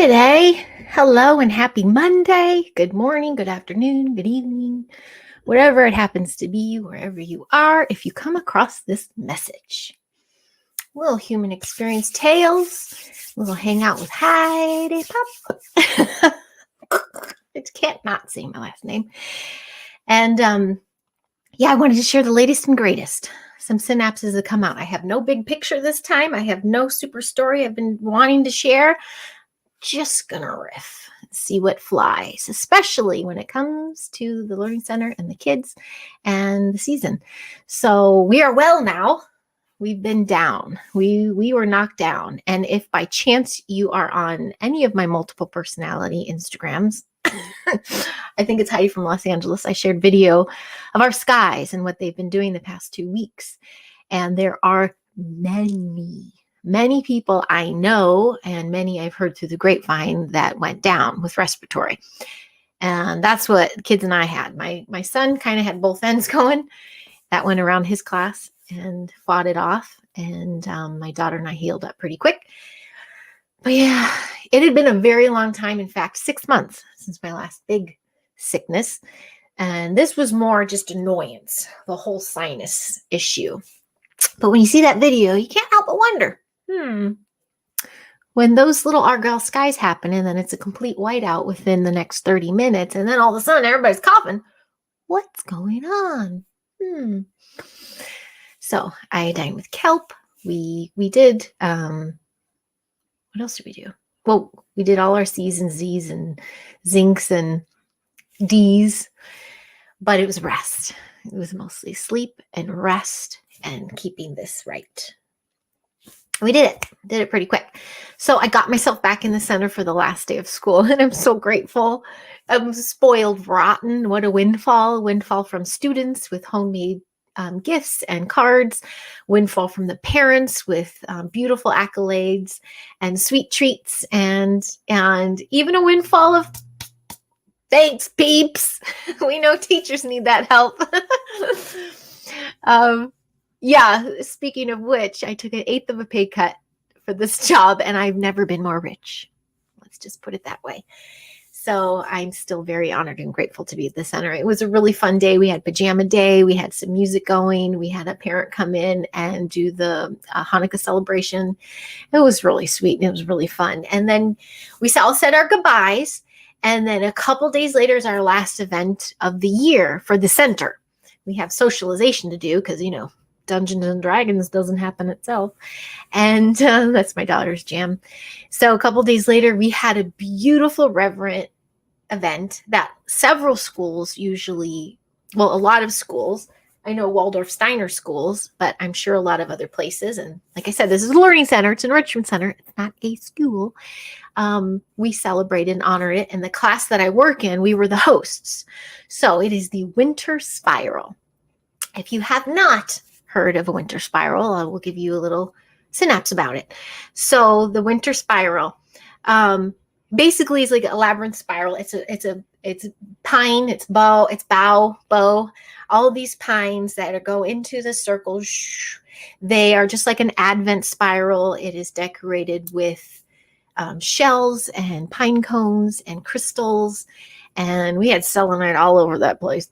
G'day, hello, and happy Monday. Good morning, good afternoon, good evening, whatever it happens to be, wherever you are, if you come across this message. Little human experience tales, little hangout with Howdy Pop. I can't not say my last name. And I wanted to share the latest and greatest. Some synapses that come out. I have no big picture this time. I have no super story I've been wanting to share. Just gonna riff, see what flies, especially when it comes to the Learning Center and the kids and the season. So we are well now. We've been down. We were knocked down. And if by chance you are on any of my multiple personality Instagrams, I think it's Heidi from Los Angeles. I shared video of our skies and what they've been doing the past 2 weeks. And there are many people I know and many I've heard through the grapevine that went down with respiratory. And that's what kids and I had. My son kind of had both ends going. That went around his class and fought it off. And my daughter and I healed up pretty quick. But yeah, it had been a very long time. In fact, 6 months since my last big sickness. And this was more just annoyance, the whole sinus issue. But when you see that video, you can't help but wonder, when those little Argyle skies happen and then it's a complete whiteout within the next 30 minutes, and then all of a sudden everybody's coughing, what's going on? So iodine with kelp. We did, what else did we do? Well, we did all our C's and Z's and zincs and D's, but it was rest. It was mostly sleep and rest and keeping this right. We did it pretty quick. So I got myself back in the center for the last day of school, and I'm so grateful. I'm spoiled rotten. What a windfall from students with homemade gifts and cards, windfall from the parents with beautiful accolades and sweet treats, and even a windfall of thanks, peeps. We know teachers need that help. Speaking of which, I took 1/8 of a pay cut for this job, and I've never been more rich. Let's just put it that way. So I'm still very honored and grateful to be at the center. It was a really fun day. We had pajama day. We had some music going. We had a parent come in and do the Hanukkah celebration. It was really sweet, and it was really fun. And then we all said our goodbyes. And then a couple days later is our last event of the year for the center. We have socialization to do because, Dungeons and Dragons doesn't happen itself. And that's my daughter's jam. So a couple days later, we had a beautiful reverent event that several schools a lot of schools, I know Waldorf Steiner schools, but I'm sure a lot of other places. And like I said, this is a learning center. It's an enrichment center. It's not a school. We celebrated and honored it. And the class that I work in, we were the hosts. So it is the Winter Spiral. If you have not heard of a winter spiral, I will give you a little synapse about it. So the winter spiral, basically is like a labyrinth spiral. It's pine, it's bow, all of these pines that go into the circle. They are just like an Advent spiral. It is decorated with shells and pine cones and crystals. And we had selenite all over that place.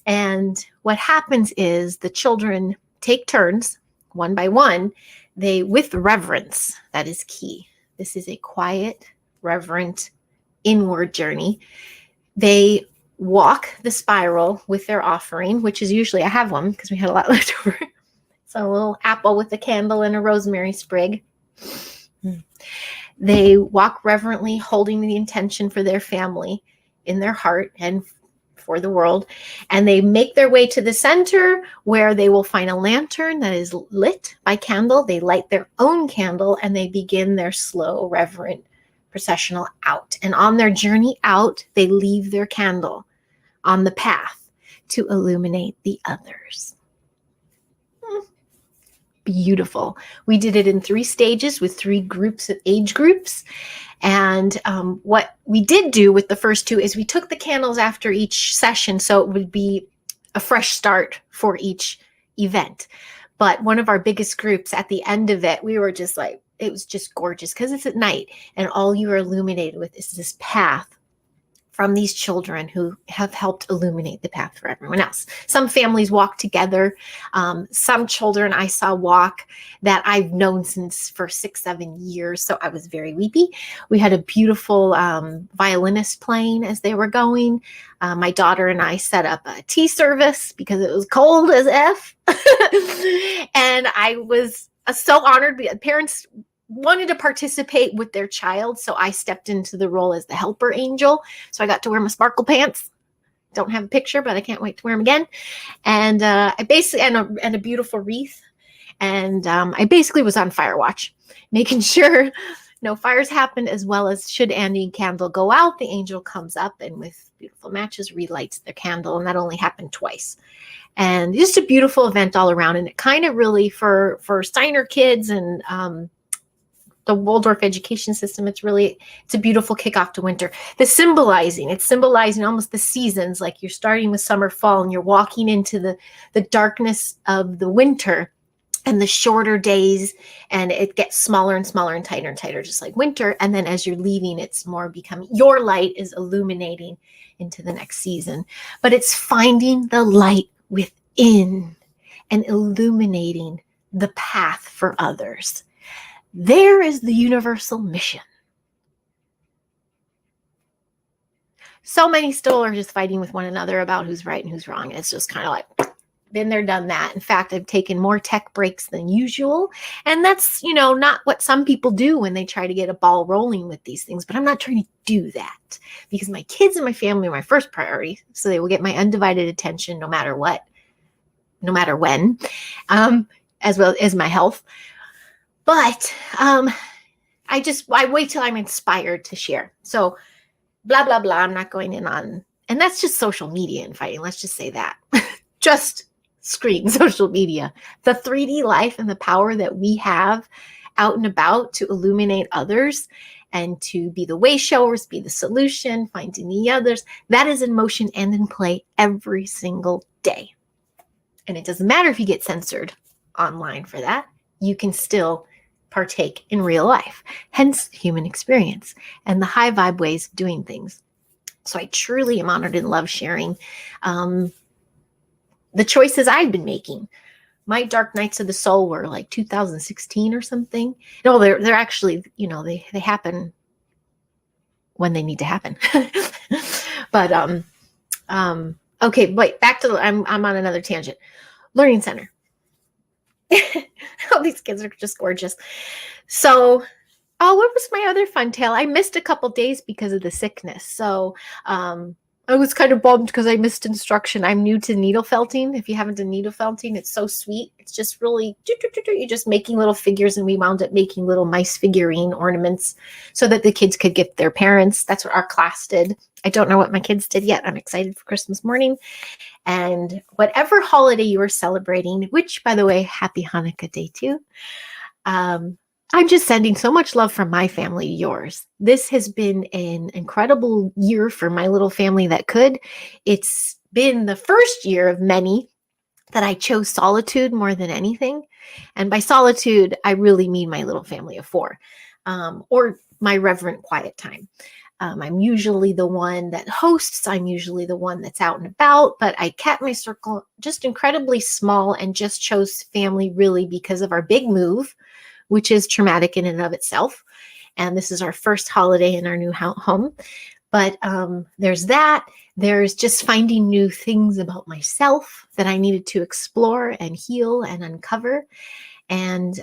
And what happens is the children take turns, one by one, with reverence. That is key. This is a quiet, reverent, inward journey. They walk the spiral with their offering, which is usually, I have one because we had a lot left over. So a little apple with a candle and a rosemary sprig. They walk reverently, holding the intention for their family in their heart and for the world. And they make their way to the center where they will find a lantern that is lit by candle. They light their own candle and they begin their slow, reverent processional out. And on their journey out, they leave their candle on the path to illuminate the others. Beautiful. We did it in 3 stages with 3 groups of age groups. And what we did do with the first 2 is we took the candles after each session, so it would be a fresh start for each event. But one of our biggest groups, at the end of it, we were just like, it was just gorgeous because it's at night and all you are illuminated with is this path from these children who have helped illuminate the path for everyone else. Some families walk together. Some children I saw walk that I've known since for 6-7 years. So I was very weepy. We had a beautiful violinist playing as they were going. My daughter and I set up a tea service because it was cold as F. And I was so honored. Parents wanted to participate with their child, so I stepped into the role as the helper angel. So I got to wear my sparkle pants. Don't have a picture, but I can't wait to wear them again. And I basically and a beautiful wreath. And I basically was on fire watch, making sure no fires happened, as well as should Andy candle go out, the angel comes up and with beautiful matches relights the candle, and that only happened twice. And just a beautiful event all around, and it kind of really for Steiner kids and the Waldorf education system, it's a beautiful kickoff to winter. It's symbolizing almost the seasons, like you're starting with summer, fall, and you're walking into the darkness of the winter and the shorter days, and it gets smaller and smaller and tighter, just like winter. And then as you're leaving, it's more becoming, your light is illuminating into the next season. But it's finding the light within and illuminating the path for others. There is the universal mission. So many still are just fighting with one another about who's right and who's wrong. And it's just kind of like, been there, done that. In fact, I've taken more tech breaks than usual. And that's, not what some people do when they try to get a ball rolling with these things. But I'm not trying to do that because my kids and my family are my first priority. So they will get my undivided attention no matter what, no matter when, as well as my health. But I wait till I'm inspired to share. So blah, blah, blah. I'm not going in on, and that's just social media and fighting. Let's just say that. Just screen social media. The 3D life and the power that we have out and about to illuminate others and to be the way showers, be the solution, finding the others. That is in motion and in play every single day. And it doesn't matter if you get censored online for that. You can still partake in real life, hence human experience and the high vibe ways of doing things. So I truly am honored and love sharing the choices I've been making. My dark nights of the soul were like 2016 or something. No, they're actually, they happen when they need to happen. But okay, wait, back to I'm on another tangent. Learning center. Oh, these kids are just gorgeous. So, what was my other fun tale? I missed a couple days because of the sickness. So, I was kind of bummed because I missed instruction. I'm new to needle felting. If you haven't done needle felting, it's so sweet. It's just really, you're just making little figures, and we wound up making little mice figurine ornaments so that the kids could gift their parents. That's what our class did. I don't know what my kids did yet. I'm excited for Christmas morning. And whatever holiday you are celebrating, which, by the way, happy Hanukkah day too. I'm just sending so much love from my family to yours. This has been an incredible year for my little family that could. It's been the first year of many that I chose solitude more than anything. And by solitude, I really mean my little family of 4, or my reverent quiet time. I'm usually the one that hosts. I'm usually the one that's out and about, but I kept my circle just incredibly small and just chose family really because of our big move, which is traumatic in and of itself. And this is our first holiday in our new home. But there's that. There's just finding new things about myself that I needed to explore and heal and uncover. And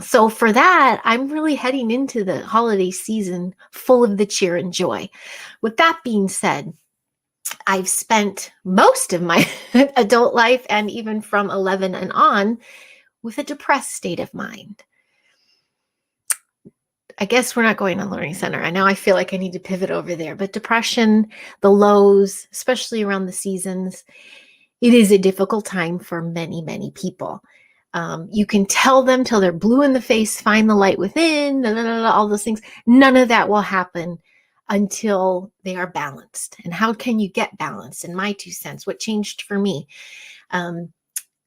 so for that, I'm really heading into the holiday season full of the cheer and joy. With that being said, I've spent most of my adult life, and even from 11 and on, with a depressed state of mind. I guess we're not going on Learning Center. I know I feel like I need to pivot over there, but depression, the lows, especially around the seasons, it is a difficult time for many, many people. You can tell them till they're blue in the face, find the light within, all those things. None of that will happen until they are balanced. And how can you get balanced? In my 2 cents, what changed for me?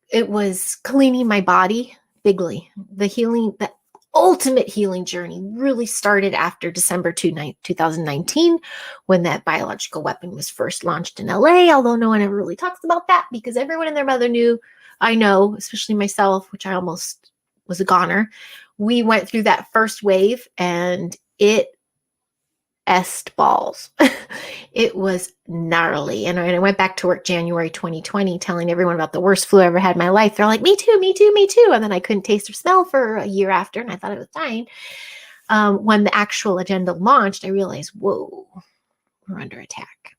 It was cleaning my body, bigly. The ultimate healing journey really started after December 2019, when that biological weapon was first launched in LA, although no one ever really talks about that because everyone and their mother knew. I know, especially myself, which I almost was a goner. We went through that first wave and it est balls. It was gnarly. And I went back to work January 2020 telling everyone about the worst flu I ever had in my life. They're like, me too, me too, me too. And then I couldn't taste or smell for a year after, and I thought I was dying. When the actual agenda launched, I realized, whoa, we're under attack.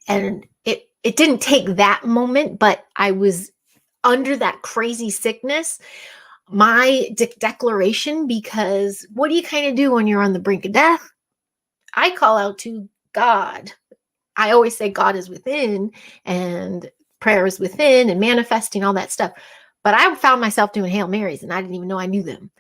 And it didn't take that moment, but I was under that crazy sickness. My declaration, because what do you kind of do when you're on the brink of death? I call out to God. I always say God is within and prayer is within and manifesting, all that stuff. But I found myself doing Hail Marys and I didn't even know I knew them.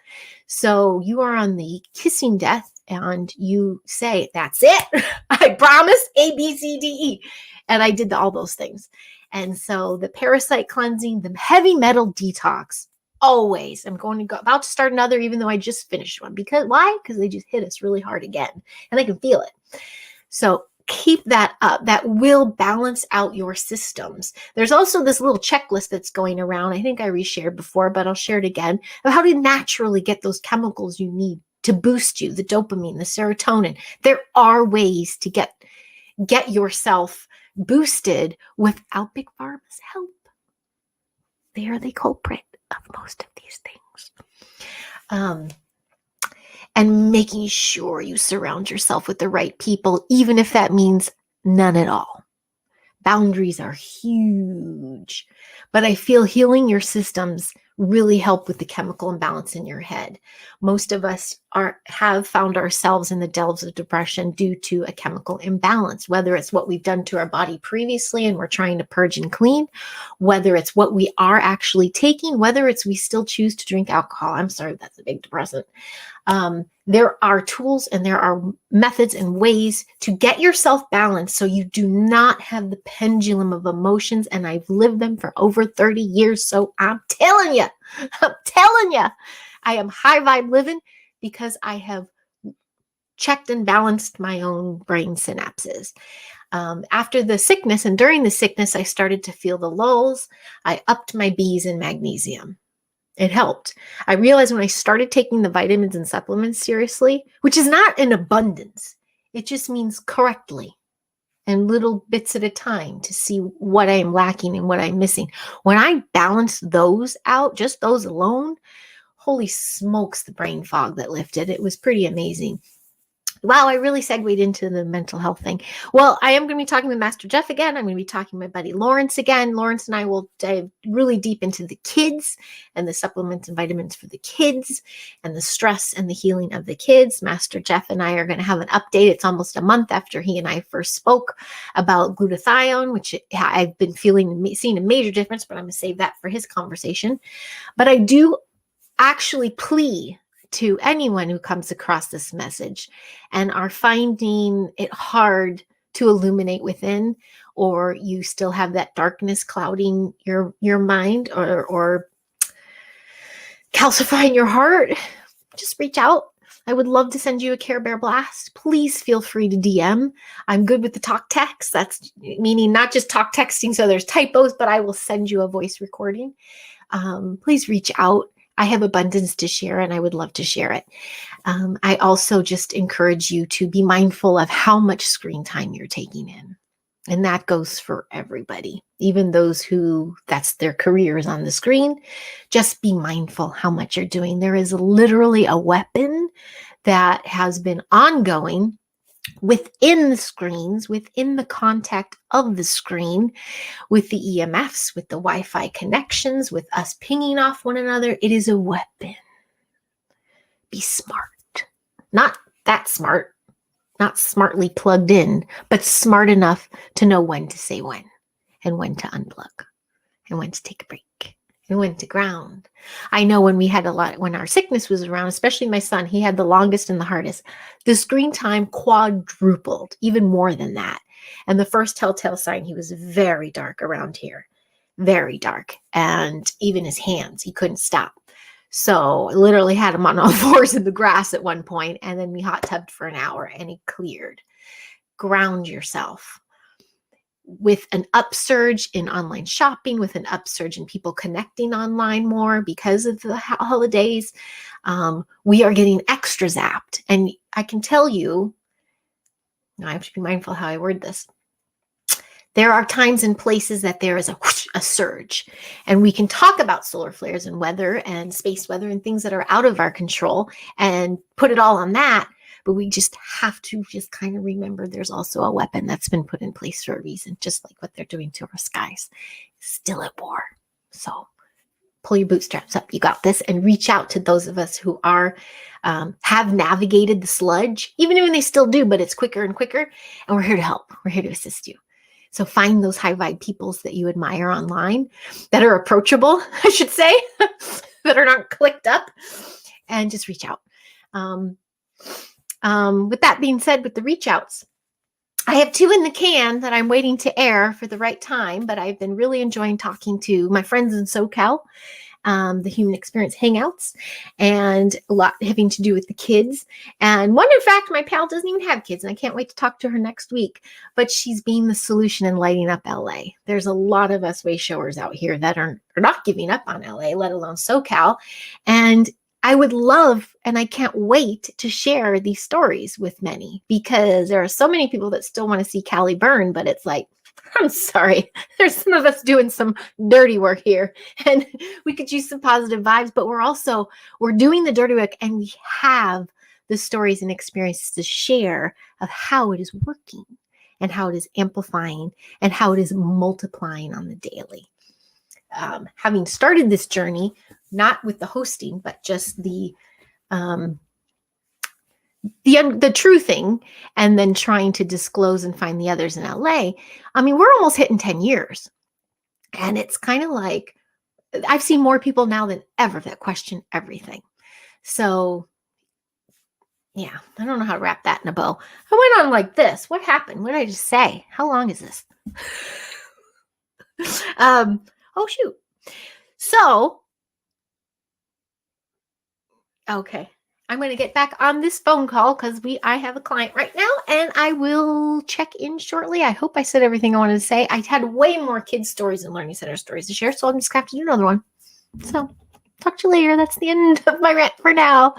So you are on the kissing death and you say, that's it. I promise, A, B, C, D, E. And I did all those things. And so the parasite cleansing, the heavy metal detox, always. I'm about to start another, even though I just finished one. Because why? Because they just hit us really hard again, and I can feel it. So keep that up. That will balance out your systems. There's also this little checklist that's going around. I think I reshared before, but I'll share it again, of how to naturally get those chemicals you need to boost you, the dopamine, the serotonin. There are ways to get yourself boosted without Big Pharma's help. They are the culprit of most of these things. And making sure you surround yourself with the right people, even if that means none at all. Boundaries are huge, but I feel healing your systems really help with the chemical imbalance in your head. Most of us have found ourselves in the delves of depression due to a chemical imbalance, whether it's what we've done to our body previously and we're trying to purge and clean, whether it's what we are actually taking, whether it's we still choose to drink alcohol. I'm sorry, that's a big depressant. There are tools and there are methods and ways to get yourself balanced so you do not have the pendulum of emotions. And I've lived them for over 30 years. So I'm telling you, I am high vibe living because I have checked and balanced my own brain synapses. After the sickness and during the sickness, I started to feel the lulls. I upped my B's and magnesium. It helped. I realized when I started taking the vitamins and supplements seriously, which is not in abundance, it just means correctly and little bits at a time to see what I am lacking and what I'm missing. When I balanced those out, just those alone, holy smokes, the brain fog that lifted. It was pretty amazing. Wow, I really segued into the mental health thing. Well, I am going to be talking with Master Jeff again. I'm going to be talking with my buddy Lawrence again. Lawrence and I will dive really deep into the kids and the supplements and vitamins for the kids and the stress and the healing of the kids. Master Jeff and I are going to have an update. It's almost a month after he and I first spoke about glutathione, which I've been seeing a major difference, but I'm going to save that for his conversation. But I do actually plea to anyone who comes across this message and are finding it hard to illuminate within, or you still have that darkness clouding your mind or calcifying your heart, just reach out. I would love to send you a Care Bear blast. Please feel free to DM. I'm good with the talk text. That's meaning not just talk texting, so there's typos, but I will send you a voice recording. Please reach out. I have abundance to share and I would love to share it. I also just encourage you to be mindful of how much screen time you're taking in. And that goes for everybody, even those who that's their careers on the screen. Just be mindful how much you're doing. There is literally a weapon that has been ongoing within the screens, within the contact of the screen, with the EMFs, with the Wi-Fi connections, with us pinging off one another. It is a weapon. Be smart. Not that smart, not smartly plugged in, but smart enough to know when to say when and when to unplug and when to take a break and when to ground. I know when when our sickness was around, especially my son, he had the longest and the hardest. The screen time quadrupled, even more than that. And the first telltale sign, he was very dark around here, very dark. And even his hands, he couldn't stop. So I literally had him on all fours in the grass at one point, and then we hot tubbed for an hour and he cleared. Ground yourself. With an upsurge in online shopping, with an upsurge in people connecting online more because of the holidays, we are getting extra zapped. And I can tell you, I have to be mindful how I word this. There are times and places that there is a surge, and we can talk about solar flares and weather and space weather and things that are out of our control and put it all on that. But we just have to just kind of remember there's also a weapon that's been put in place for a reason, just like what they're doing to our skies. Still at war. So pull your bootstraps up. You got this. And reach out to those of us who are have navigated the sludge, even when they still do, but it's quicker and quicker. And we're here to help. We're here to assist you. So find those high vibe peoples that you admire online, that are approachable, I should say, that are not clicked up, and just reach out. With that being said, with the reach outs, I have 2 in the can that I'm waiting to air for the right time, but I've been really enjoying talking to my friends in SoCal, the Human Experience Hangouts, and a lot having to do with the kids. And one, in fact, my pal doesn't even have kids, and I can't wait to talk to her next week, but she's being the solution in lighting up LA. There's a lot of us way showers out here that are not giving up on LA, let alone SoCal. And I would love, and I can't wait to share these stories with many, because there are so many people that still want to see Cali burn, but it's like, I'm sorry, there's some of us doing some dirty work here, and we could use some positive vibes, but we're doing the dirty work, and we have the stories and experiences to share of how it is working and how it is amplifying and how it is multiplying on the daily. Having started this journey, not with the hosting, but just the truthing, and then trying to disclose and find the others in LA. I mean, we're almost hitting 10 years. And it's kind of like, I've seen more people now than ever that question everything. So yeah, I don't know how to wrap that in a bow. I went on like this. What happened? What did I just say? How long is this? Oh, shoot. So, okay. I'm going to get back on this phone call because I have a client right now, and I will check in shortly. I hope I said everything I wanted to say. I had way more kids' stories and learning center stories to share, so I'm just going to have to do another one. So, talk to you later. That's the end of my rant for now.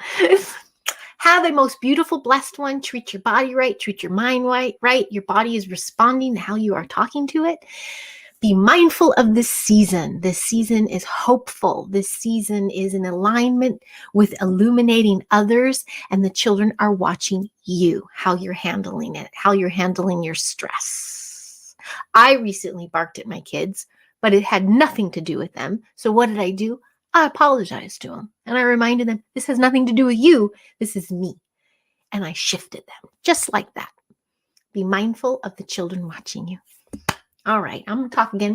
Have a most beautiful, blessed one. Treat your body right. Treat your mind right. Your body is responding to how you are talking to it. Be mindful of this season. This season is hopeful. This season is in alignment with illuminating others, and the children are watching you, how you're handling it, how you're handling your stress. I recently barked at my kids, but it had nothing to do with them. So what did I do? I apologized to them, and I reminded them, this has nothing to do with you. This is me. And I shifted them just like that. Be mindful of the children watching you. All right, I'm going to talk again.